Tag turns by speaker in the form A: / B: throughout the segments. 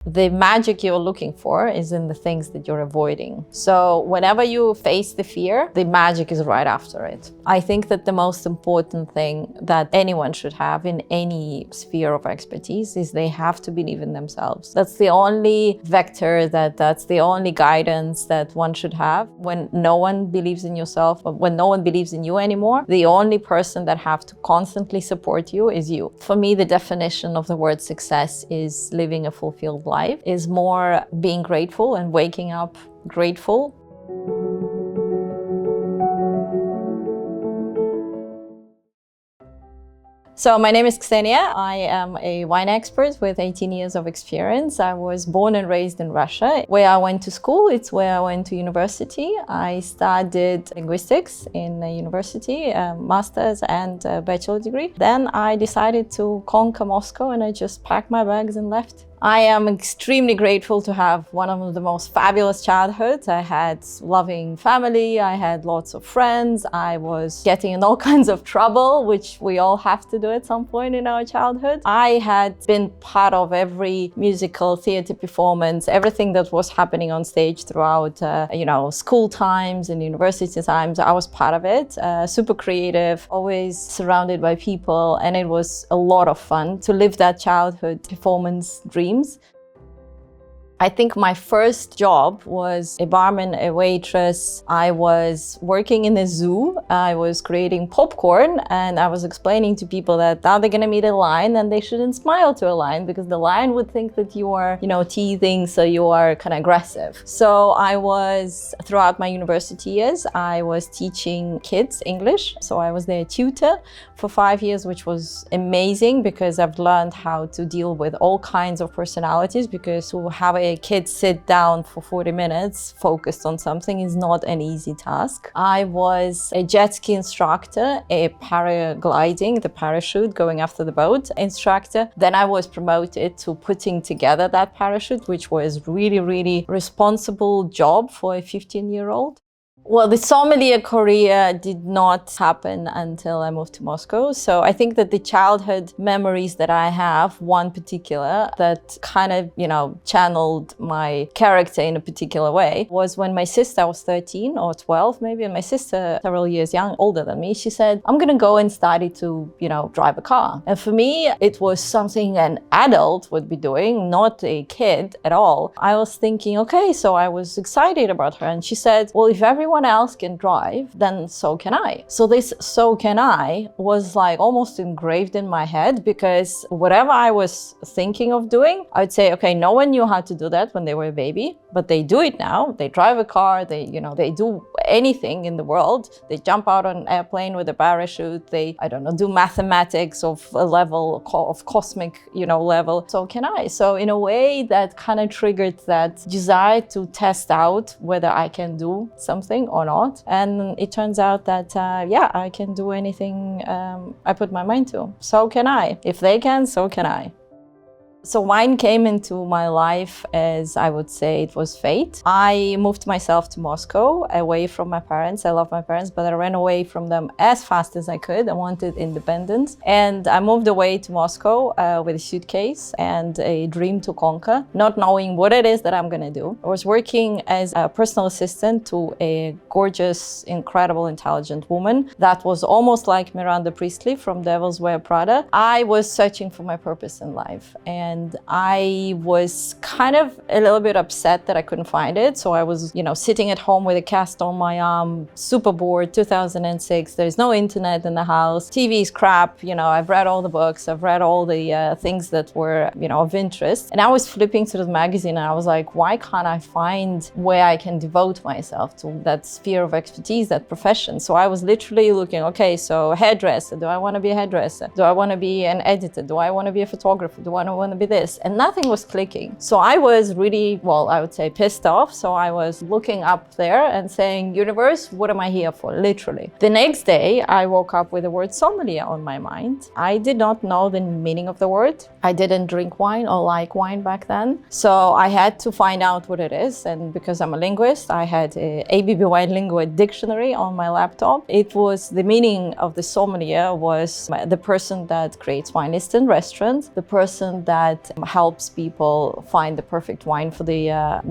A: The magic you're looking for is in the things that you're avoiding. So whenever you face the fear, the magic is right after it. I think that the most important thing that anyone should have in any sphere of expertise is they have to believe in themselves. That's the only vector, that's the only guidance that one should have. When no one believes in yourself, or when no one believes in you anymore, the only person that have to constantly support you is you. For me, the definition of the word success is living a fulfilled life, is more being grateful and waking up grateful. So my name is Ksenia. I am a wine expert with 18 years of experience. I was born and raised in Russia. Where I went to school, it's where I went to university. I studied linguistics in a university, a master's and a bachelor degree. Then I decided to conquer Moscow and I just packed my bags and left. I am extremely grateful to have one of the most fabulous childhoods. I had loving family, I had lots of friends, I was getting in all kinds of trouble, which we all have to do at some point in our childhood. I had been part of every musical, theater performance, everything that was happening on stage throughout, school times and university times. I was part of it, super creative, always surrounded by people, and it was a lot of fun to live that childhood performance dream. I think my first job was a barman, a waitress. I was working in a zoo. I was creating popcorn and I was explaining to people that now they're gonna meet a lion and they shouldn't smile to a lion because the lion would think that you are, teasing, so you are kind of aggressive. So I was, throughout my university years, I was teaching kids English. So I was their tutor for 5 years, which was amazing because I've learned how to deal with all kinds of personalities, because to have a kid sit down for 40 minutes focused on something is not an easy task. I was a jet ski instructor, a paragliding, the parachute, going after the boat instructor. Then I was promoted to putting together that parachute, which was really, really responsible job for a 15-year-old. Well, the sommelier career did not happen until I moved to Moscow. So I think that the childhood memories that I have, one particular that kind of, channeled my character in a particular way, was when my sister was 13 or 12 maybe, and my sister, several years older than me, she said, I'm gonna go and study to, drive a car. And for me, it was something an adult would be doing, not a kid at all. I was thinking, okay, so I was excited about her. And she said, well, if everyone else can drive, then so can I. So this "so can I" was like almost engraved in my head, because whatever I was thinking of doing, I would say, okay, no one knew how to do that when they were a baby, but they do it now. They drive a car, they do anything in the world. They jump out on an airplane with a parachute. They, do mathematics of a level of cosmic, level. So can I. So in a way that kind of triggered that desire to test out whether I can do something or not. And it turns out that, I can do anything I put my mind to. So can I. If they can, so can I. So wine came into my life as, I would say, it was fate. I moved myself to Moscow, away from my parents. I love my parents, but I ran away from them as fast as I could. I wanted independence. And I moved away to Moscow with a suitcase and a dream to conquer, not knowing what it is that I'm gonna do. I was working as a personal assistant to a gorgeous, incredible, intelligent woman that was almost like Miranda Priestley from Devil's Wear Prada. I was searching for my purpose in life. And I was kind of a little bit upset that I couldn't find it. So I was, sitting at home with a cast on my arm, super bored, 2006. There's no internet in the house. TV is crap. I've read all the books. I've read all the things that were, of interest. And I was flipping through the magazine and I was like, why can't I find where I can devote myself to that sphere of expertise, that profession? So I was literally looking, okay, so hairdresser. Do I want to be a hairdresser? Do I want to be an editor? Do I want to be a photographer? Do I want to be this? And nothing was clicking. So I was really, I would say pissed off. So I was looking up there and saying, universe, what am I here for? Literally. The next day, I woke up with the word sommelier on my mind. I did not know the meaning of the word. I didn't drink wine or like wine back then. So I had to find out what it is. And because I'm a linguist, I had a ABB Wine Lingua dictionary on my laptop. It was, the meaning of the sommelier was the person that creates wine lists in restaurants, the person that that helps people find the perfect wine for the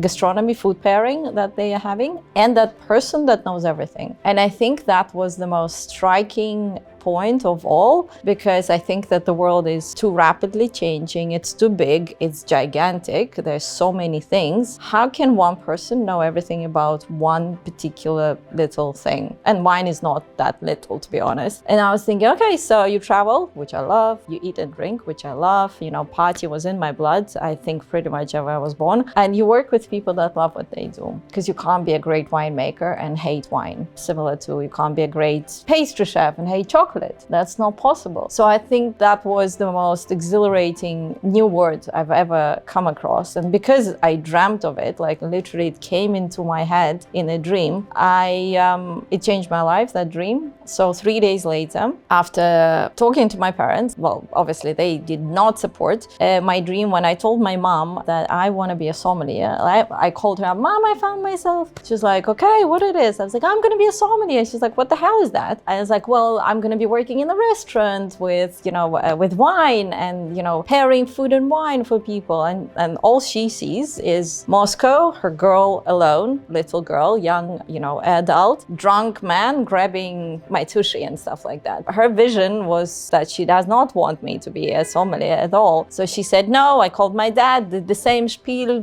A: gastronomy food pairing that they are having, and that person that knows everything. And I think that was the most striking point of all, because I think that the world is too rapidly changing. It's too big, it's gigantic, there's so many things. How can one person know everything about one particular little thing? And wine is not that little, to be honest. And I was thinking, okay, so you travel, which I love, you eat and drink, which I love, you know, party was in my blood, I think pretty much ever I was born, and you work with people that love what they do, because you can't be a great winemaker and hate wine. Similar to you can't be a great pastry chef and hate chocolate. That's not possible. So I think that was the most exhilarating new word I've ever come across. And because I dreamt of it, like literally it came into my head in a dream, it changed my life, that dream. So 3 days later, after talking to my parents, well, obviously they did not support my dream. When I told my mom that I want to be a sommelier, I called her up, Mom, I found myself. She's like, okay, what it is? I was like, I'm going to be a sommelier. She's like, what the hell is that? I was like, well, I'm going to be working in a restaurant with, with wine and, pairing food and wine for people. And all she sees is Moscow, her girl alone, little girl, young, adult, drunk man grabbing my tushy and stuff like that. Her vision was that she does not want me to be a sommelier at all. So she said, no, I called my dad, did the same spiel,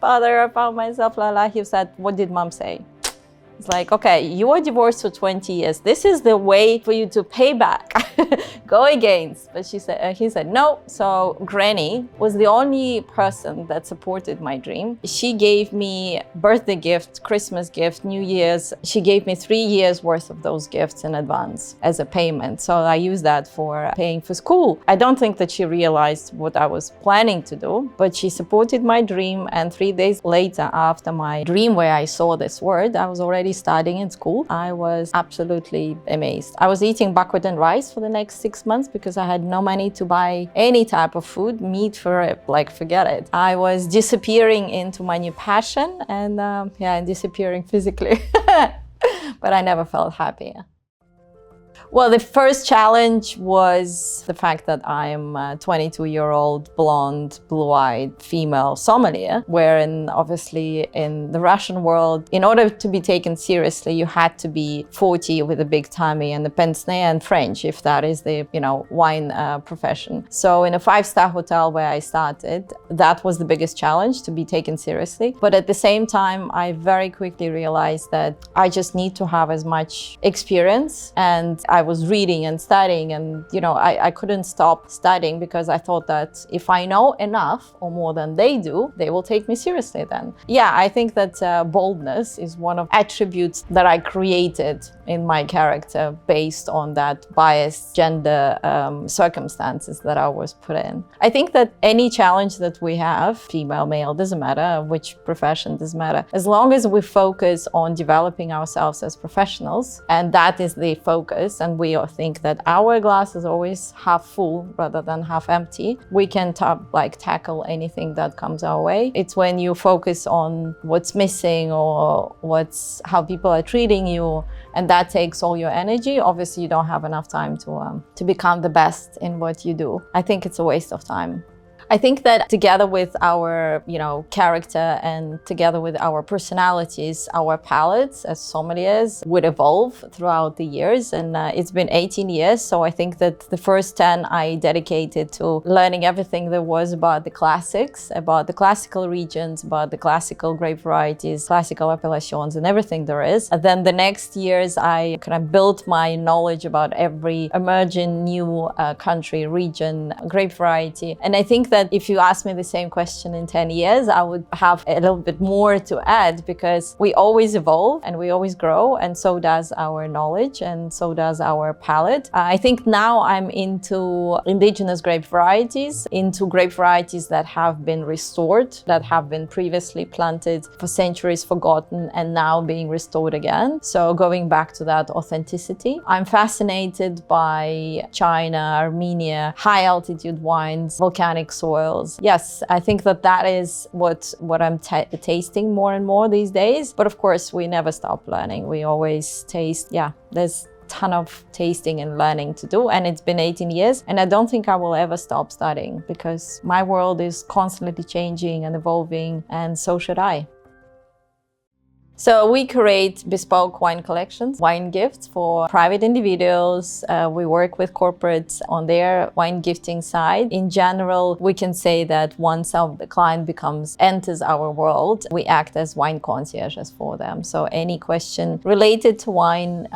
A: father, I found myself, la la. He said, what did mom say? It's like, okay, you were divorced for 20 years. This is the way for you to pay back. Go against. But he said, no. So Granny was the only person that supported my dream. She gave me birthday gift, Christmas gift, New Year's. She gave me 3 years worth of those gifts in advance as a payment. So I used that for paying for school. I don't think that she realized what I was planning to do, but she supported my dream. And 3 days later, after my dream where I saw this word, I was already studying in school. I was absolutely amazed. I was eating buckwheat and rice for the next 6 months because I had no money to buy any type of food, meat forget it. I was disappearing into my new passion and disappearing physically. But I never felt happy. Well, the first challenge was the fact that I'm a 22-year-old, blonde, blue-eyed female sommelier, wherein obviously in the Russian world, in order to be taken seriously, you had to be 40 with a big tummy and a pince-nez and French, if that is the, wine profession. So in a 5-star hotel where I started, that was the biggest challenge, to be taken seriously. But at the same time, I very quickly realized that I just need to have as much experience, and I was reading and studying, and I couldn't stop studying because I thought that if I know enough or more than they do, they will take me seriously then. Yeah, I think that boldness is one of attributes that I created in my character based on that biased gender circumstances that I was put in. I think that any challenge that we have, female, male, doesn't matter, which profession, doesn't matter, as long as we focus on developing ourselves as professionals, and that is the focus, and we think that our glass is always half full rather than half empty, we can tackle anything that comes our way. It's when you focus on what's missing or how people are treating you, and that takes all your energy. Obviously, you don't have enough time to become the best in what you do. I think it's a waste of time. I think that together with our, character and together with our personalities, our palates as sommeliers would evolve throughout the years. And it's been 18 years. So I think that the first 10 I dedicated to learning everything there was about the classics, about the classical regions, about the classical grape varieties, classical appellations, and everything there is. And then the next years, I kind of built my knowledge about every emerging new country, region, grape variety. And I think that if you ask me the same question in 10 years, I would have a little bit more to add, because we always evolve and we always grow, and so does our knowledge and so does our palate. I think now I'm into indigenous grape varieties, into grape varieties that have been restored, that have been previously planted for centuries, forgotten, and now being restored again. So going back to that authenticity. I'm fascinated by China, Armenia, high altitude wines, volcanic soils. Yes, I think that is what I'm tasting more and more these days. But of course, we never stop learning. We always taste, there's ton of tasting and learning to do, and it's been 18 years, and I don't think I will ever stop studying because my world is constantly changing and evolving, and so should I. So we create bespoke wine collections, wine gifts for private individuals. We work with corporates on their wine gifting side. In general, we can say that once our client enters our world, we act as wine concierges for them. So any question related to wine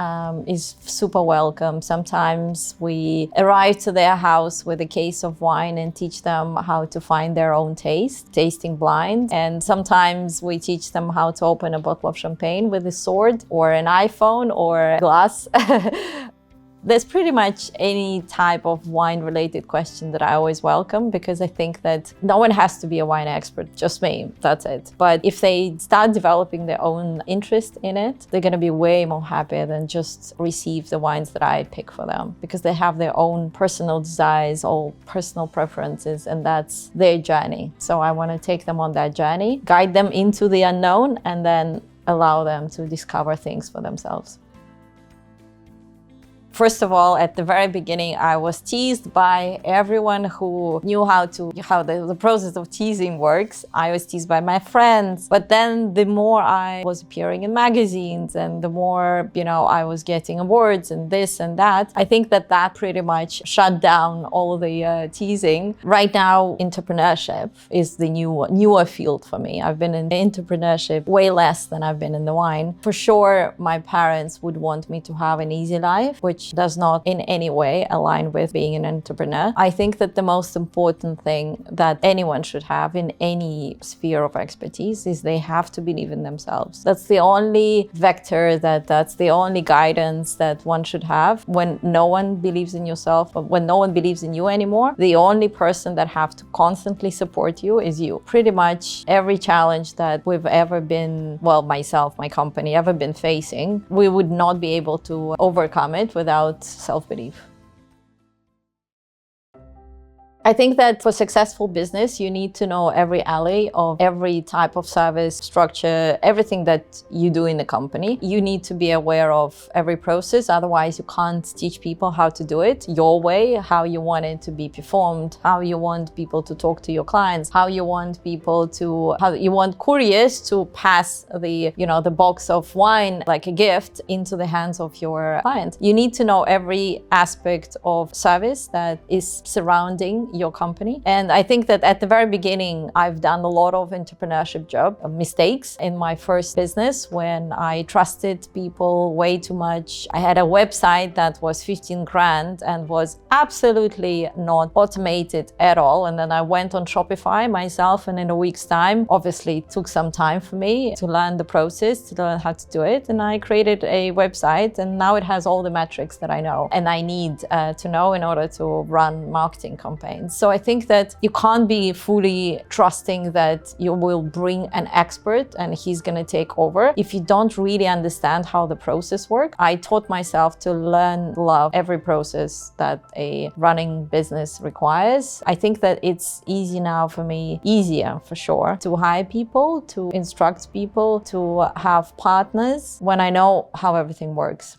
A: is super welcome. Sometimes we arrive to their house with a case of wine and teach them how to find their own taste, tasting blind. And sometimes we teach them how to open a bottle of champagne with a sword or an iPhone or glass. There's pretty much any type of wine-related question that I always welcome, because I think that no one has to be a wine expert, just me, that's it. But if they start developing their own interest in it, they're going to be way more happy than just receive the wines that I pick for them, because they have their own personal desires or personal preferences, and that's their journey. So I want to take them on that journey, guide them into the unknown, and then allow them to discover things for themselves. First of all, at the very beginning, I was teased by everyone who knew how the process of teasing works. I was teased by my friends. But then the more I was appearing in magazines and the more, I was getting awards and this and that, I think that pretty much shut down all the teasing. Right now, entrepreneurship is the newer field for me. I've been in entrepreneurship way less than I've been in the wine. For sure, my parents would want me to have an easy life, which does not in any way align with being an entrepreneur. I think that the most important thing that anyone should have in any sphere of expertise is they have to believe in themselves. That's the only vector, that's the only guidance that one should have. When no one believes in yourself, or when no one believes in you anymore, the only person that have to constantly support you is you. Pretty much every challenge that we've ever been, myself, my company, ever been facing, we would not be able to overcome it without self-belief. I think that for successful business, you need to know every alley of every type of service, structure, everything that you do in the company. You need to be aware of every process, otherwise you can't teach people how to do it your way, how you want it to be performed, how you want people to talk to your clients, how you want couriers to pass the box of wine like a gift into the hands of your client. You need to know every aspect of service that is surrounding your company. And I think that at the very beginning, I've done a lot of entrepreneurship mistakes in my first business when I trusted people way too much. I had a website that was 15 grand and was absolutely not automated at all. And then I went on Shopify myself, and in a week's time, obviously it took some time for me to learn the process, to learn how to do it. And I created a website, and now it has all the metrics that I know and I need to know in order to run marketing campaigns. So I think that you can't be fully trusting that you will bring an expert and he's going to take over if you don't really understand how the process works. I taught myself to love every process that a running business requires. I think that it's easier for sure, to hire people, to instruct people, to have partners when I know how everything works.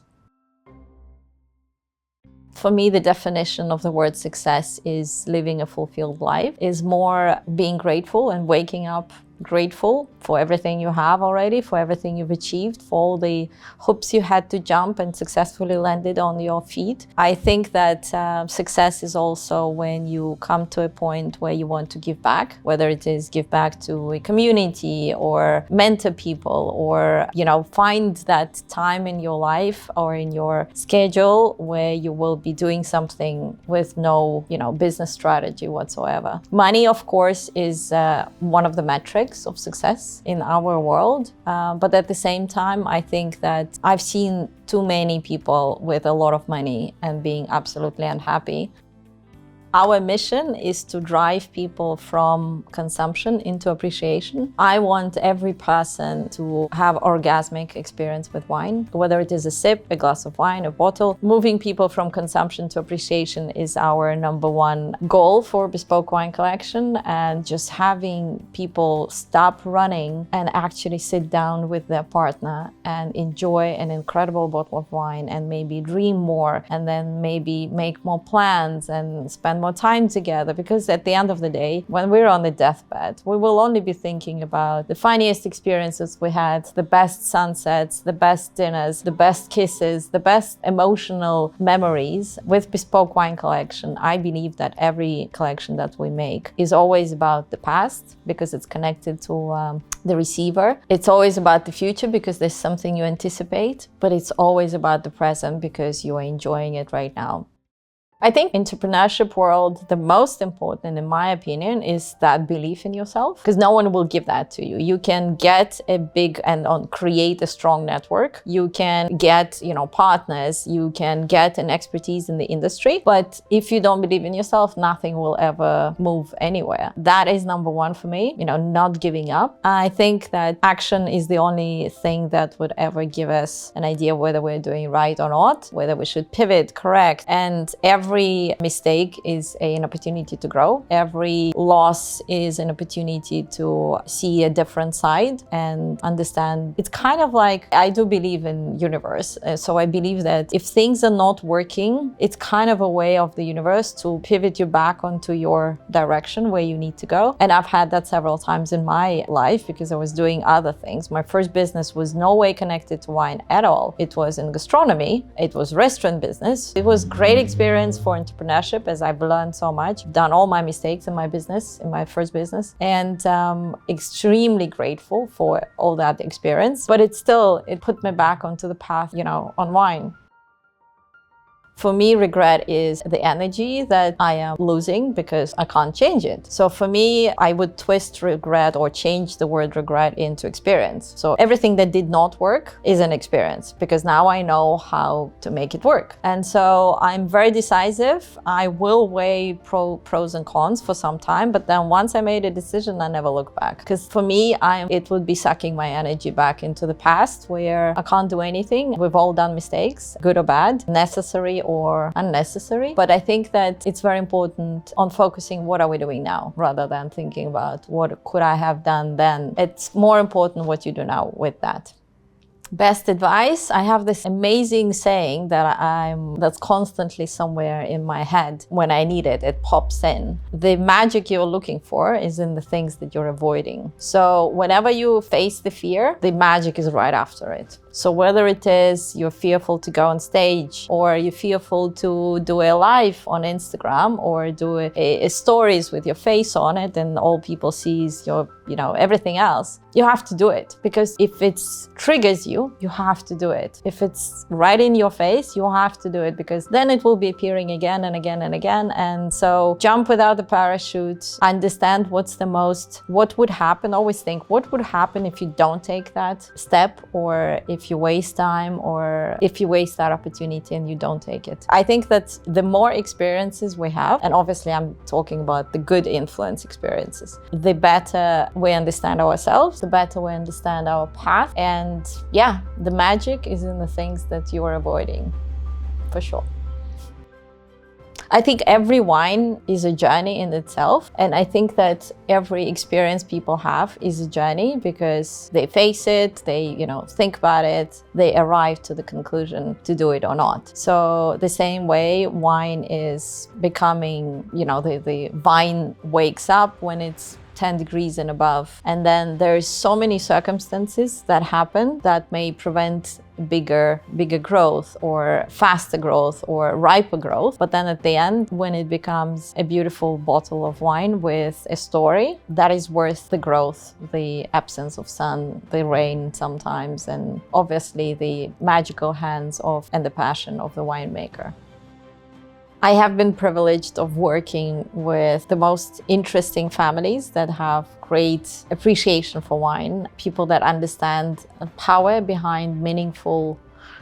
A: For me, the definition of the word success is living a fulfilled life, is more being grateful and waking up grateful for everything you have already, for everything you've achieved, for all the hoops you had to jump and successfully landed on your feet. I think that success is also when you come to a point where you want to give back, whether it is give back to a community or mentor people, or find that time in your life or in your schedule where you will be doing something with no business strategy whatsoever. Money, of course, is one of the metrics of success in our world. But at the same time, I think that I've seen too many people with a lot of money and being absolutely unhappy. Our mission is to drive people from consumption into appreciation. I want every person to have orgasmic experience with wine, whether it is a sip, a glass of wine, a bottle. Moving people from consumption to appreciation is our number one goal for Bespoke Wine Collection, and just having people stop running and actually sit down with their partner and enjoy an incredible bottle of wine and maybe dream more, and then maybe make more plans and spend more time together. Because at the end of the day, when we're on the deathbed, we will only be thinking about the funniest experiences we had, the best sunsets, the best dinners, the best kisses, the best emotional memories. With Bespoke Wine Collection, I believe that every collection that we make is always about the past because it's connected to the receiver. It's always about the future because there's something you anticipate, but it's always about the present because you are enjoying it right now. I think entrepreneurship world, the most important, in my opinion, is that belief in yourself, because no one will give that to you. You can get a big and create a strong network. You can get, partners. You can get an expertise in the industry. But if you don't believe in yourself, nothing will ever move anywhere. That is number one for me, not giving up. I think that action is the only thing that would ever give us an idea whether we're doing right or not, whether we should pivot, correct. And every mistake is an opportunity to grow. Every loss is an opportunity to see a different side and understand. It's kind of like, I do believe in universe. So I believe that if things are not working, it's kind of a way of the universe to pivot you back onto your direction where you need to go. And I've had that several times in my life because I was doing other things. My first business was no way connected to wine at all. It was in gastronomy. It was restaurant business. It was great experience for entrepreneurship, as I've learned so much, done all my mistakes in my business, in my first business, and extremely grateful for all that experience. But it put me back onto the path, on wine. For me, regret is the energy that I am losing because I can't change it. So for me, I would twist regret or change the word regret into experience. So everything that did not work is an experience because now I know how to make it work. And so I'm very decisive. I will weigh pros and cons for some time, but then once I made a decision, I never look back. Because for me, it would be sucking my energy back into the past where I can't do anything. We've all done mistakes, good or bad, necessary or unnecessary. But I think that it's very important on focusing what are we doing now rather than thinking about what could I have done then. It's more important what you do now with that. Best advice, I have this amazing saying that's constantly somewhere in my head. When I need it, it pops in. The magic you're looking for is in the things that you're avoiding. So whenever you face the fear, the magic is right after it. So whether it is you're fearful to go on stage, or you're fearful to do a live on Instagram, or do a stories with your face on it and all people sees your, everything else, you have to do it. Because if it triggers you, you have to do it. If it's right in your face, you have to do it, because then it will be appearing again and again and again. And so jump without a parachute, understand what would happen. Always think, what would happen if you don't take that step, or if you waste time, or if you waste that opportunity and you don't take it. I think that the more experiences we have, and obviously I'm talking about the good influence experiences, the better we understand ourselves, the better we understand our path. And yeah, the magic is in the things that you are avoiding, for sure. I think every wine is a journey in itself. And I think that every experience people have is a journey because they face it, they, think about it, they arrive to the conclusion to do it or not. So the same way wine is becoming, the vine wakes up when it's 10 degrees and above. And then there's so many circumstances that happen that may prevent bigger growth or faster growth or riper growth. But then at the end, when it becomes a beautiful bottle of wine with a story, that is worth the growth, the absence of sun, the rain sometimes, and obviously the magical hands and the passion of the winemaker. I have been privileged of working with the most interesting families that have great appreciation for wine, people that understand the power behind meaningful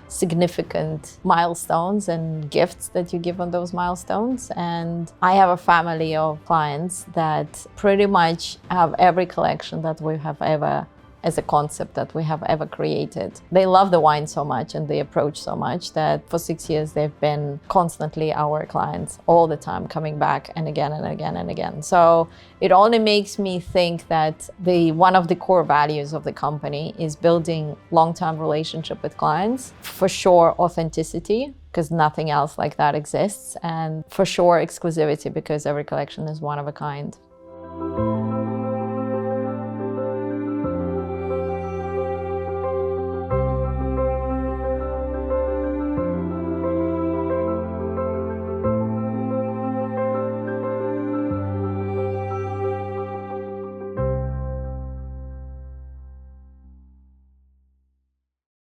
A: significant milestones and gifts that you give on those milestones. And I have a family of clients that pretty much have every collection that we have ever, as a concept that we have ever created. They love the wine so much and the approach so much that for 6 years they've been constantly our clients, all the time, coming back and again and again and again. So it only makes me think that one of the core values of the company is building long-term relationship with clients. For sure, authenticity, because nothing else like that exists, and for sure exclusivity, because every collection is one of a kind.